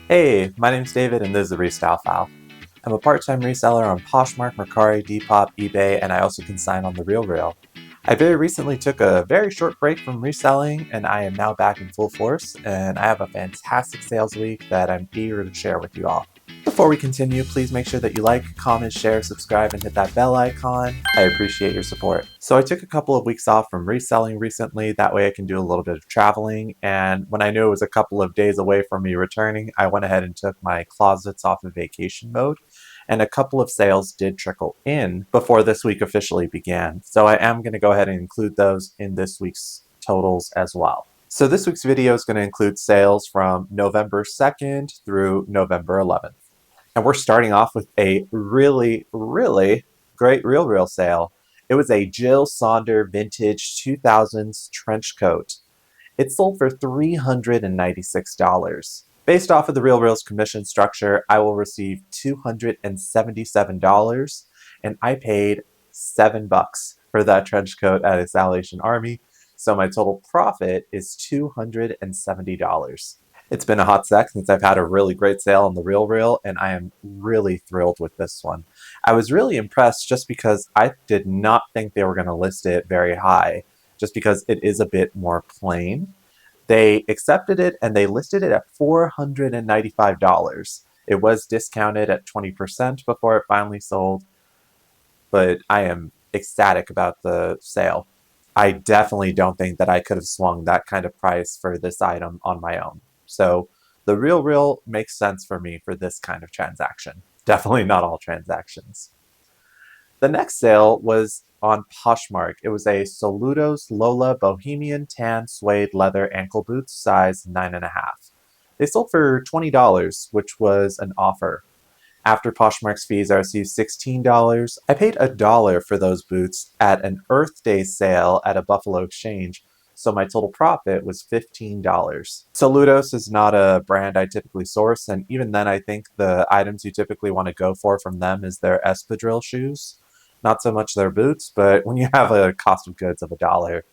Hey, my name's David and this is the Restyle File. I'm a part-time reseller on Poshmark, Mercari, Depop, eBay, and I also consign on TheRealReal. I very recently took a very short break from reselling and I am now back in full force, and I have a fantastic sales week that I'm eager to share with you all. Before we continue, please make sure that you like, comment, share, subscribe, and hit that bell icon. I appreciate your support. So I took a couple of weeks off from reselling recently, that way I can do a little bit of traveling, and when I knew it was a couple of days away from me returning, I went ahead and took my closets off of vacation mode, and a couple of sales did trickle in before this week officially began. So I am going to go ahead and include those in this week's totals as well. So this week's video is going to include sales from November 2nd through November 11th. And we're starting off with a really great RealReal sale. It was a Jill Saunders vintage 2000s trench coat. It sold for $396. Based off of the RealReal's commission structure, I will receive $277, and I paid $7 for that trench coat at a Salvation Army, so my total profit is $270. It's been a hot sec since I've had a really great sale on the RealReal, and I am really thrilled with this one. I was really impressed just because I did not think they were going to list it very high, just because it is a bit more plain. They accepted it and they listed it at $495. It was discounted at 20% before it finally sold, but I am ecstatic about the sale. I definitely don't think that I could have swung that kind of price for this item on my own. So the RealReal makes sense for me for this kind of transaction. Definitely not all transactions. The next sale was on Poshmark. It was a Solutos Lola Bohemian Tan Suede Leather Ankle Boots, size 9.5. They sold for $20, which was an offer. After Poshmark's fees, I received $16. I paid $1 for those boots at an Earth Day sale at a Buffalo Exchange, so my total profit was $15. Solutos is not a brand I typically source, and even then I think the items you typically want to go for from them is their espadrille shoes. Not so much their boots, but when you have a cost of goods of $1,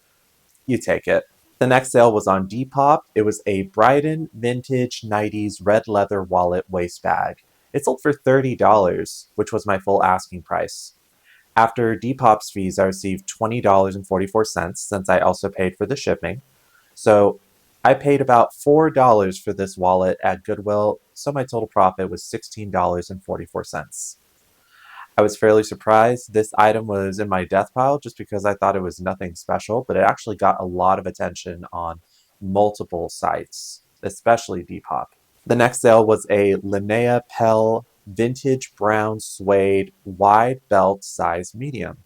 you take it. The next sale was on Depop. It was a Bryden vintage 90s red leather wallet waist bag. It sold for $30, which was my full asking price. After Depop's fees, I received $20.44 since I also paid for the shipping. So I paid about $4 for this wallet at Goodwill, so my total profit was $16.44. I was fairly surprised. This item was in my death pile just because I thought it was nothing special, but it actually got a lot of attention on multiple sites, especially Depop. The next sale was a Linnea Pell vintage brown suede wide belt size medium.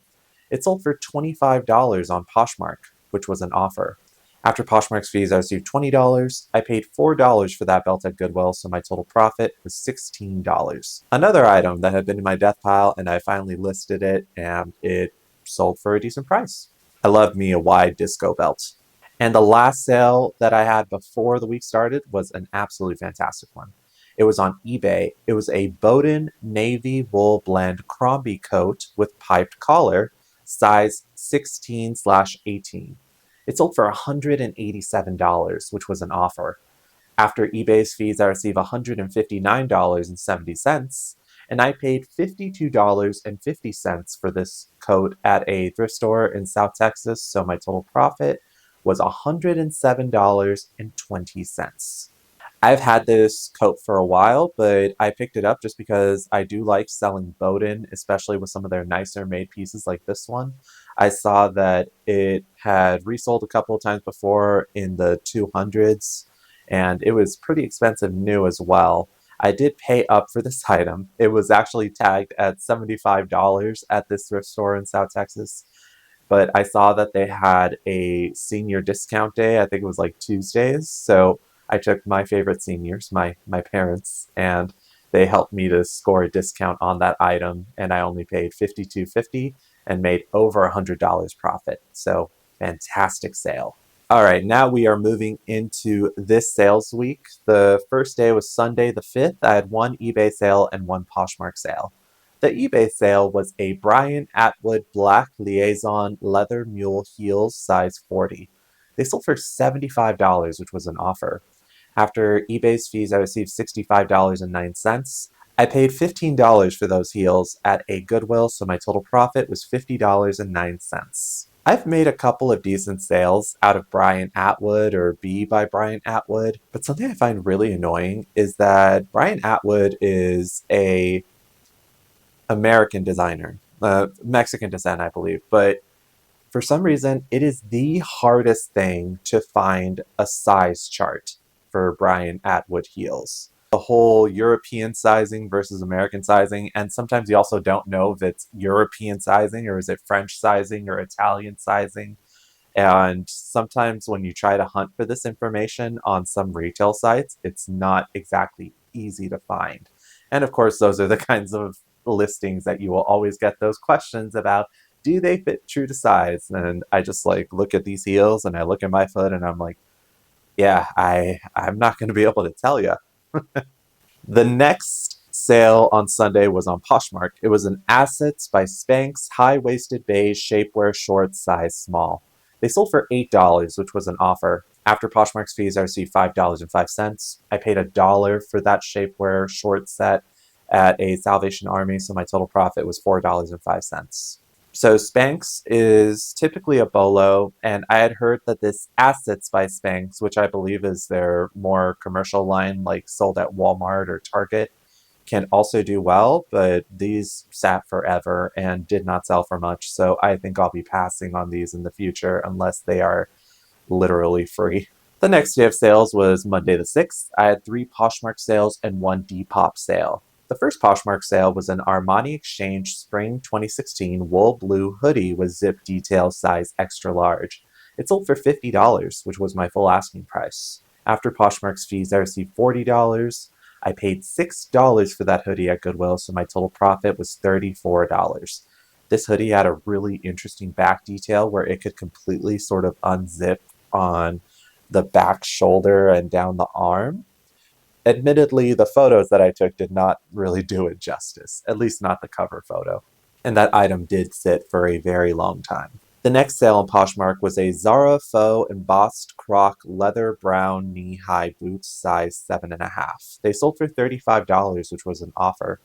It sold for $25 on Poshmark, which was an offer. After Poshmark's fees, I received $20. I paid $4 for that belt at Goodwill, so my total profit was $16. Another item that had been in my death pile, and I finally listed it, and it sold for a decent price. I love me a wide disco belt. And the last sale that I had before the week started was an absolutely fantastic one. It was on eBay. It was a Bowden navy wool blend Crombie coat with piped collar, size 16/18. It sold for $187, which was an offer. After eBay's fees, I received $159.70, and I paid $52.50 for this coat at a thrift store in South Texas, so my total profit was $107.20. I've had this coat for a while, but I picked it up just because I do like selling Bowden, especially with some of their nicer made pieces like this one. I saw that it had resold a couple of times before in the 200s, and it was pretty expensive new as well. I did pay up for this item. It was actually tagged at $75 at this thrift store in South Texas, but I saw that they had a senior discount day. I think it was like Tuesdays. So I took my favorite seniors, my parents, and they helped me to score a discount on that item. And I only paid $52.50 and made over $100 profit. So fantastic sale. All right, now we are moving into this sales week. The first day was Sunday the 5th. I had one eBay sale and one Poshmark sale. The eBay sale was a Brian Atwood Black Liaison Leather Mule Heels size 40. They sold for $75, which was an offer. After eBay's fees, I received $65.09. I paid $15 for those heels at a Goodwill, so my total profit was $50.09. I've made a couple of decent sales out of Bryant Atwood or B by Bryant Atwood, but something I find really annoying is that Bryant Atwood is a American designer, Mexican descent, I believe, but for some reason, it is the hardest thing to find a size chart for Bryant Atwood heels. The whole European sizing versus American sizing, and sometimes you also don't know if it's European sizing or is it French sizing or Italian sizing. And sometimes when you try to hunt for this information on some retail sites, it's not exactly easy to find. And of course, those are the kinds of listings that you will always get those questions about, do they fit true to size? And I just like look at these heels and I look at my foot and I'm like, yeah, I'm not going to be able to tell you. The next sale on Sunday was on Poshmark. It was an Assets by Spanx high-waisted beige shapewear shorts size small. They sold for $8, which was an offer. After Poshmark's fees, I received $5.05. I paid $1 for that shapewear short set at a Salvation Army, so my total profit was $4.05. So Spanx is typically a bolo, and I had heard that this Assets by Spanx, which I believe is their more commercial line, like sold at Walmart or Target, can also do well, but these sat forever and did not sell for much, so I think I'll be passing on these in the future unless they are literally free. The next day of sales was Monday the 6th. I had 3 Poshmark sales and 1 Depop sale. The first Poshmark sale was an Armani Exchange Spring 2016 wool blue hoodie with zip detail size extra large. It sold for $50, which was my full asking price. After Poshmark's fees, I received $40. I paid $6 for that hoodie at Goodwill, so my total profit was $34. This hoodie had a really interesting back detail where it could completely sort of unzip on the back shoulder and down the arm. Admittedly, the photos that I took did not really do it justice, at least not the cover photo. And that item did sit for a very long time. The next sale on Poshmark was a Zara faux embossed croc leather brown knee-high boots size 7.5. They sold for $35, which was an offer.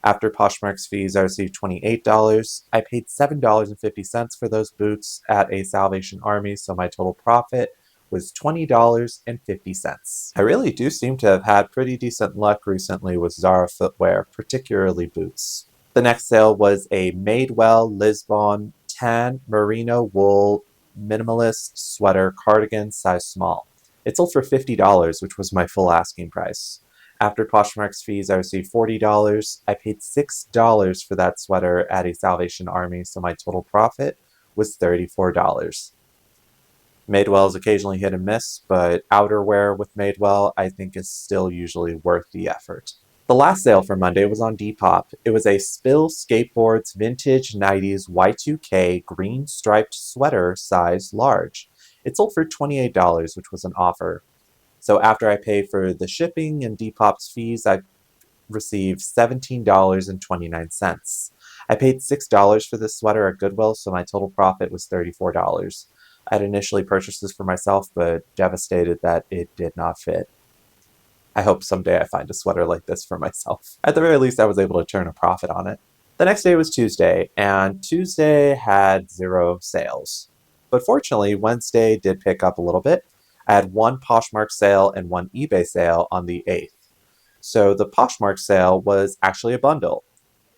After Poshmark's fees, I received $28. I paid $7.50 for those boots at a Salvation Army, so my total profit was $20.50. I really do seem to have had pretty decent luck recently with Zara footwear, particularly boots. The next sale was a Madewell Lisbon tan merino wool minimalist sweater cardigan size small. It sold for $50, which was my full asking price. After Poshmark's fees, I received $40. I paid $6 for that sweater at a Salvation Army, so my total profit was $34. Madewell is occasionally hit and miss, but outerwear with Madewell I think is still usually worth the effort. The last sale for Monday was on Depop. It was a Spill Skateboards Vintage 90s Y2K green striped sweater size large. It sold for $28, which was an offer. So after I paid for the shipping and Depop's fees, I received $17.29. I paid $6 for this sweater at Goodwill, so my total profit was $34. I'd initially purchased this for myself, but devastated that it did not fit. I hope someday I find a sweater like this for myself. At the very least, I was able to turn a profit on it. The next day was Tuesday, and Tuesday had 0 sales. But fortunately, Wednesday did pick up a little bit. I had 1 Poshmark sale and 1 eBay sale on the 8th. So the Poshmark sale was actually a bundle.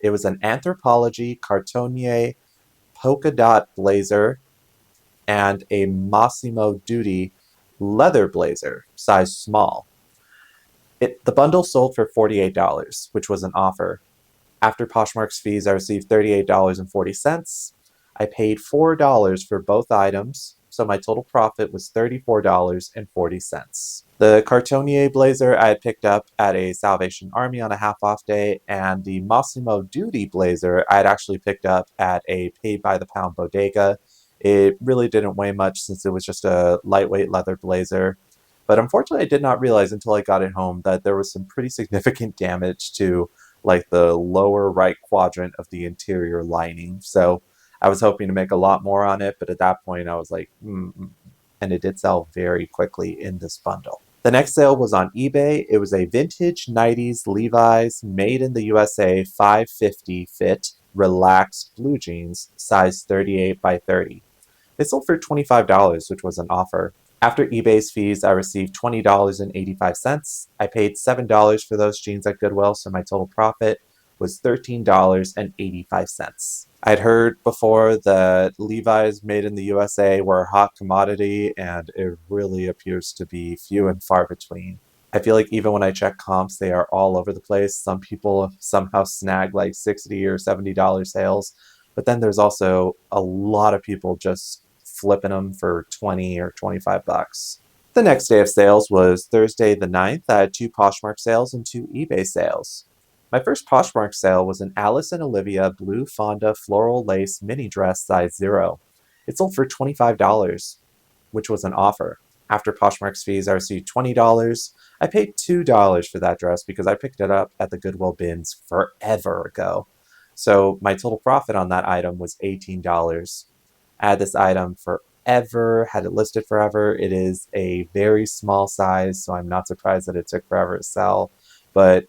It was an Anthropologie Cartonnier polka dot blazer and a Massimo Dutti leather blazer, size small. The bundle sold for $48, which was an offer. After Poshmark's fees, I received $38.40. I paid $4 for both items, so my total profit was $34.40. The Cartonnier blazer I had picked up at a Salvation Army on a half-off day, and the Massimo Dutti blazer I had actually picked up at a paid-by-the-pound bodega. It really didn't weigh much since it was just a lightweight leather blazer. But unfortunately, I did not realize until I got it home that there was some pretty significant damage to like the lower right quadrant of the interior lining. So I was hoping to make a lot more on it, but at that point I was like, and it did sell very quickly in this bundle. The next sale was on eBay. It was a vintage 90s Levi's made in the USA 550 fit relaxed blue jeans, size 38 by 30. They sold for $25, which was an offer. After eBay's fees, I received $20.85. I paid $7 for those jeans at Goodwill, so my total profit was $13.85. I'd heard before that Levi's made in the USA were a hot commodity, and it really appears to be few and far between. I feel like even when I check comps, they are all over the place. Some people somehow snag like $60 or $70 sales, but then there's also a lot of people just flipping them for 20 or 25 bucks. The next day of sales was Thursday the 9th. I had two Poshmark sales and two eBay sales. My first Poshmark sale was an Alice and Olivia blue Fonda floral lace mini dress size 0. It sold for $25, which was an offer. After Poshmark's fees, I received $20. I paid $2 for that dress because I picked it up at the Goodwill bins forever ago. So my total profit on that item was $18. I had this item forever, had it listed forever. It is a very small size, so I'm not surprised that it took forever to sell, but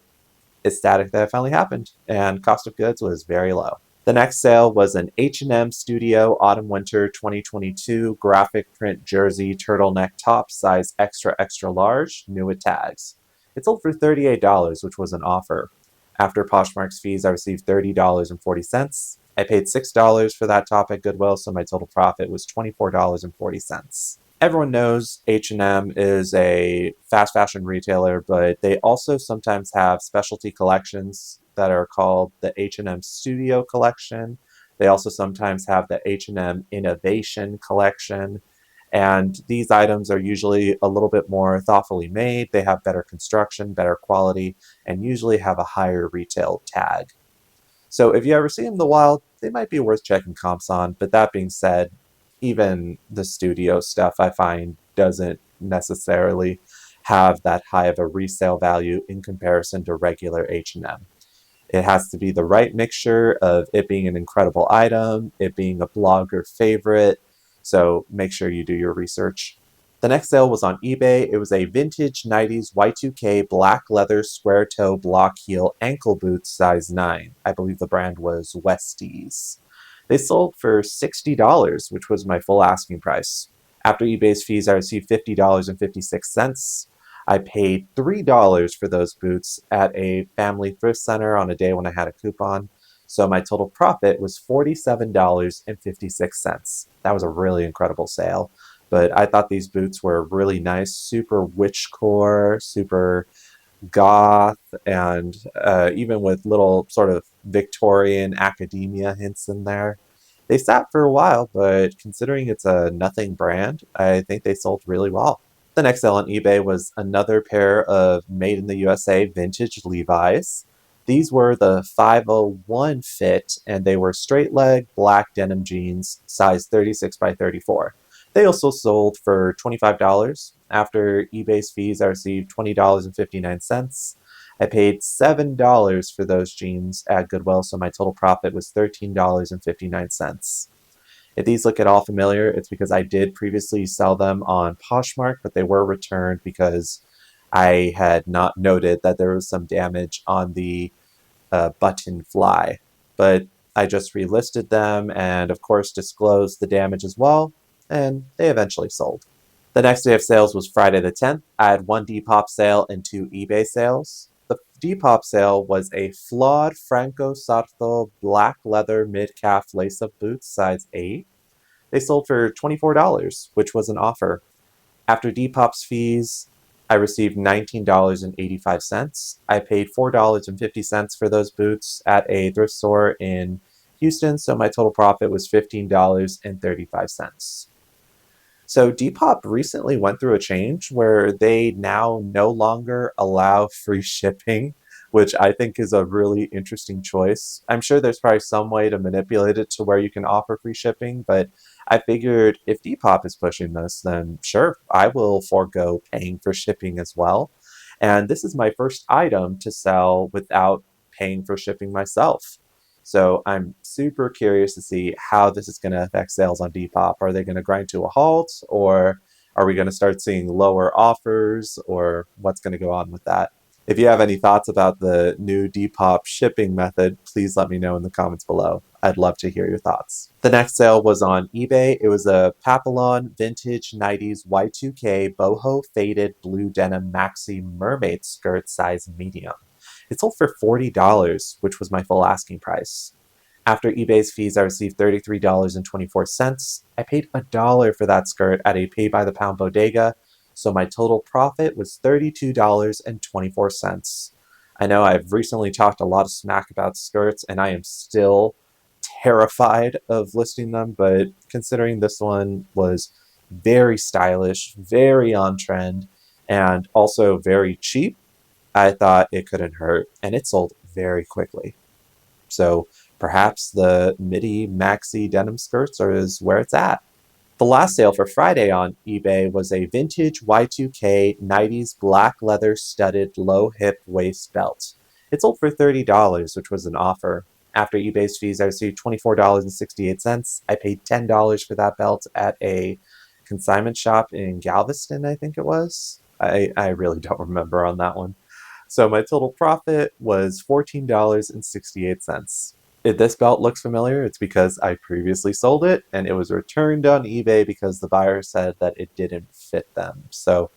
ecstatic that it finally happened, and cost of goods was very low. The next sale was an H&M Studio Autumn Winter 2022 graphic print jersey turtleneck top size extra extra large, new with tags. It sold for $38, which was an offer. After Poshmark's fees, I received $30.40. I paid $6 for that top at Goodwill, so my total profit was $24.40. Everyone knows H&M is a fast fashion retailer, but they also sometimes have specialty collections that are called the H&M Studio Collection. They also sometimes have the H&M Innovation Collection. And these items are usually a little bit more thoughtfully made. They have better construction, better quality, and usually have a higher retail tag. So if you ever see them in the wild, they might be worth checking comps on. But that being said, even the studio stuff I find doesn't necessarily have that high of a resale value in comparison to regular H&M. It has to be the right mixture of it being an incredible item, it being a blogger favorite, so make sure you do your research. The next sale was on eBay. It was a vintage 90s Y2K black leather square toe block heel ankle boots size 9. I believe the brand was Westies. They sold for $60, which was my full asking price. After eBay's fees, I received $50.56. I paid $3 for those boots at a family thrift center on a day when I had a coupon. So my total profit was $47.56. That was a really incredible sale. But I thought these boots were really nice, super witchcore, super goth, and even with little sort of Victorian academia hints in there. They sat for a while, but considering it's a nothing brand, I think they sold really well. The next sale on eBay was another pair of made in the USA vintage Levi's. These were the 501 fit, and they were straight leg black denim jeans, size 36 by 34. They also sold for $25. After eBay's fees, I received $20.59. I paid $7 for those jeans at Goodwill, so my total profit was $13.59. If these look at all familiar, it's because I did previously sell them on Poshmark, but they were returned because I had not noted that there was some damage on the button fly. But I just relisted them and, of course, disclosed the damage as well, and they eventually sold. The next day of sales was Friday the 10th. I had one Depop sale and two eBay sales. The Depop sale was a flawed Franco Sarto black leather mid-calf lace-up boots, size 8. They sold for $24, which was an offer. After Depop's fees, I received $19.85. I paid $4.50 for those boots at a thrift store in Houston, so my total profit was $15.35. So Depop recently went through a change where they now no longer allow free shipping, which I think is a really interesting choice. I'm sure there's probably some way to manipulate it to where you can offer free shipping, but I figured if Depop is pushing this, then sure, I will forego paying for shipping as well. And this is my first item to sell without paying for shipping myself. So I'm super curious to see how this is going to affect sales on Depop. Are they going to grind to a halt, or Are we going to start seeing lower offers, or what's going to go on with that? If you have any thoughts about the new Depop shipping method, please let me know in the comments below. I'd love to hear your thoughts. The next sale was on eBay. It was a Papillon Vintage 90s Y2K boho faded blue denim maxi mermaid skirt size medium. It sold for $40, which was my full asking price. After eBay's fees, I received $33.24. I paid $1 for that skirt at a pay-by-the-pound bodega, so my total profit was $32.24. I know I've recently talked a lot of smack about skirts, and I am still terrified of listing them, but considering this one was very stylish, very on trend, and also very cheap, I thought it couldn't hurt, and it sold very quickly. So perhaps the midi maxi denim skirts is where it's at. The last sale for Friday on eBay was a vintage Y2K 90s black leather studded low hip waist belt. It sold for $30, which was an offer. After eBay's fees, I received $24.68. I paid $10 for that belt at a consignment shop in Galveston, I think it was. I really don't remember on that one. So my total profit was $14.68. If this belt looks familiar, it's because I previously sold it and it was returned on eBay because the buyer said that it didn't fit them. So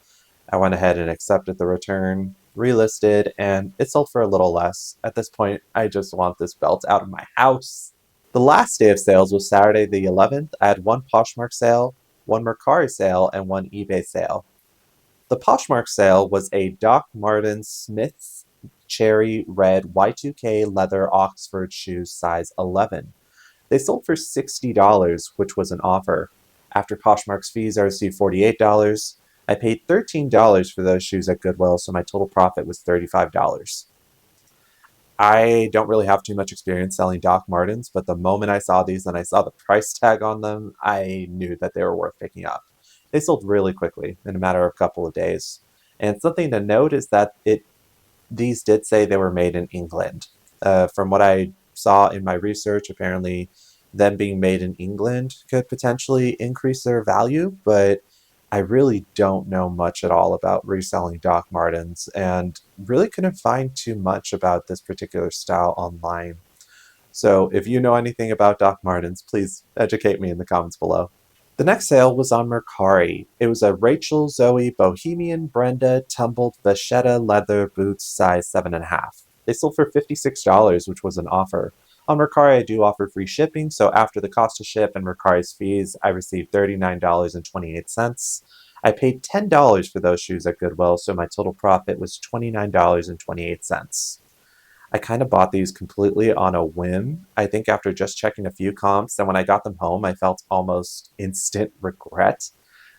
I went ahead and accepted the return, relisted, and it sold for a little less. At this point, I just want this belt out of my house. The last day of sales was Saturday the 11th. I had one Poshmark sale, one Mercari sale, and one eBay sale. The Poshmark sale was a Doc Martens Smith's Cherry Red Y2K leather Oxford shoes size 11. They sold for $60, which was an offer. After Poshmark's fees, I received $48. I paid $13 for those shoes at Goodwill, so my total profit was $35. I don't really have too much experience selling Doc Martens, but the moment I saw these and I saw the price tag on them, I knew that they were worth picking up. They sold really quickly in a matter of a couple of days. And something to note is that these did say they were made in England. From what I saw in my research, apparently them being made in England could potentially increase their value, but I really don't know much at all about reselling Doc Martens and really couldn't find too much about this particular style online. So if you know anything about Doc Martens, please educate me in the comments below. The next sale was on Mercari. It was a Rachel Zoe Bohemian Brenda tumbled vachetta leather boots size 7.5. They sold for $56, which was an offer. On Mercari, I do offer free shipping, so after the cost to ship and Mercari's fees, I received $39.28. I paid $10 for those shoes at Goodwill, so my total profit was $29.28. I kind of bought these completely on a whim. I think after just checking a few comps, and when I got them home, I felt almost instant regret,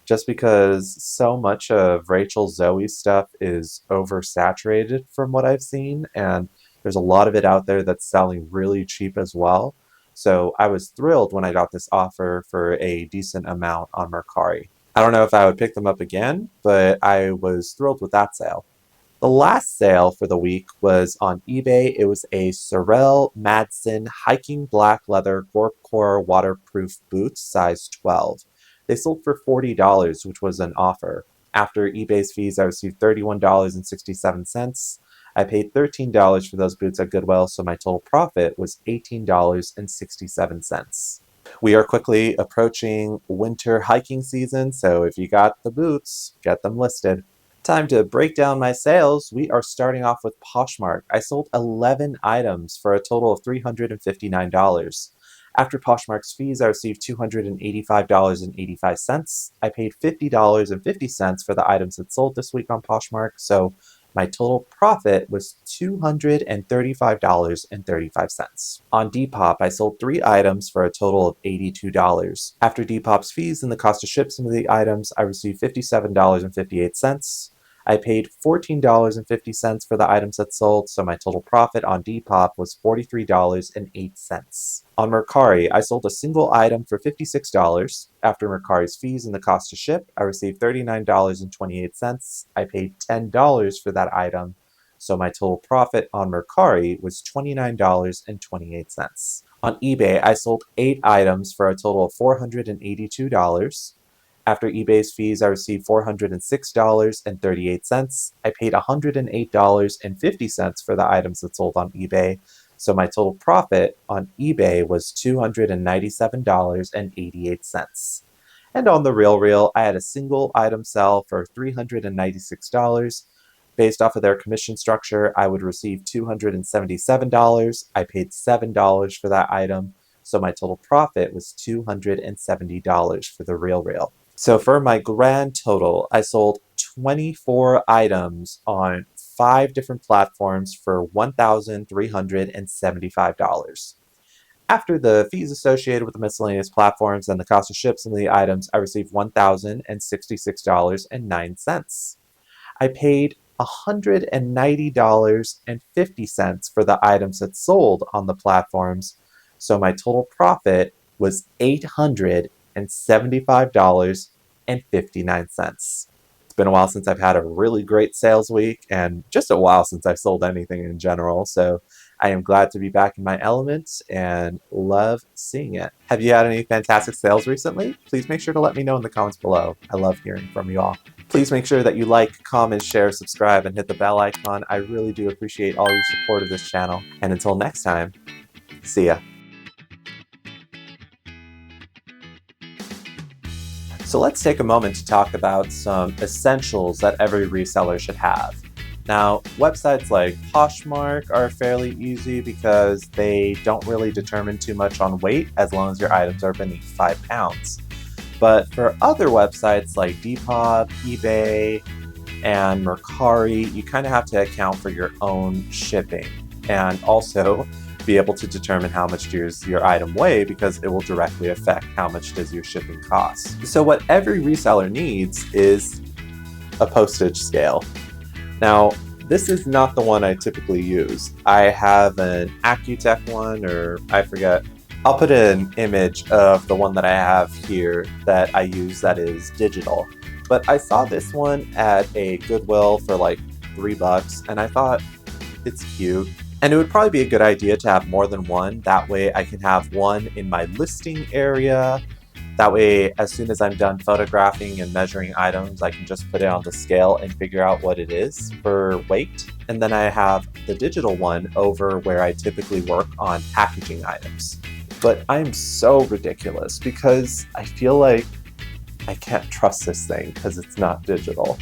just because so much of Rachel Zoe's stuff is oversaturated from what I've seen, and there's a lot of it out there that's selling really cheap as well. So I was thrilled when I got this offer for a decent amount on Mercari. I don't know if I would pick them up again, but I was thrilled with that sale. The last sale for the week was on eBay. It was a Sorel Madsen hiking black leather Gorpcore waterproof boots size 12. They sold for $40, which was an offer. After eBay's fees, I received $31.67. I paid $13 for those boots at Goodwill, so my total profit was $18.67. We are quickly approaching winter hiking season, so if you got the boots, get them listed. Time to break down my sales. We are starting off with Poshmark. I sold 11 items for a total of $359. After Poshmark's fees, I received $285.85. I paid $50.50 for the items that sold this week on Poshmark, so my total profit was $235.35. On Depop, I sold 3 items for a total of $82. After Depop's fees and the cost to ship some of the items, I received $57.58. I paid $14.50 for the items that sold, so my total profit on Depop was $43.08. On Mercari, I sold a single item for $56. After Mercari's fees and the cost to ship, I received $39.28. I paid $10 for that item, so my total profit on Mercari was $29.28. On eBay, I sold 8 items for a total of $482. After eBay's fees, I received $406.38. I paid $108.50 for the items that sold on eBay. So my total profit on eBay was $297.88. And on TheRealReal, I had a single item sell for $396. Based off of their commission structure, I would receive $277. I paid $7 for that item. So my total profit was $270 for TheRealReal. So for my grand total, I sold 24 items on 5 different platforms for $1,375. After the fees associated with the miscellaneous platforms and the cost of ships and the items, I received $1,066.09. I paid $190.50 for the items that sold on the platforms, so my total profit was $875.59. It's been a while since I've had a really great sales week, and just a while since I've sold anything in general, so I am glad to be back in my element and love seeing it. Have you had any fantastic sales recently? Please make sure to let me know in the comments below. I love hearing from you all. Please make sure that you like, comment, share, subscribe, and hit the bell icon. I really do appreciate all your support of this channel. And until next time, see ya. So let's take a moment to talk about some essentials that every reseller should have. Now, websites like Poshmark are fairly easy because they don't really determine too much on weight as long as your items are beneath 5 pounds. But for other websites like Depop, eBay, and Mercari, you kind of have to account for your own shipping and also be able to determine how much does your item weigh, because it will directly affect how much does your shipping cost. So what every reseller needs is a postage scale. Now, this is not the one I typically use. I have an Accutech one, or I forget. I'll put an image of the one that I have here that I use that is digital. But I saw this one at a Goodwill for like $3, and I thought it's cute. And it would probably be a good idea to have more than one. That way I can have one in my listing area. That way, as soon as I'm done photographing and measuring items, I can just put it on the scale and figure out what it is for weight. And then I have the digital one over where I typically work on packaging items. But I'm so ridiculous because I feel like I can't trust this thing because it's not digital.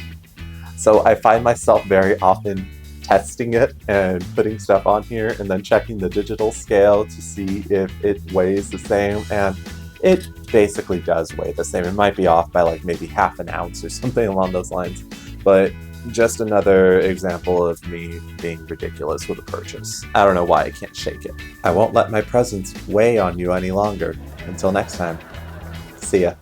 So I find myself very often testing it and putting stuff on here and then checking the digital scale to see if it weighs the same, and it basically does weigh the same. It might be off by like maybe half an ounce or something along those lines, but just another example of me being ridiculous with a purchase. I don't know why I can't shake it. I won't let my presence weigh on you any longer. Until next time, see ya.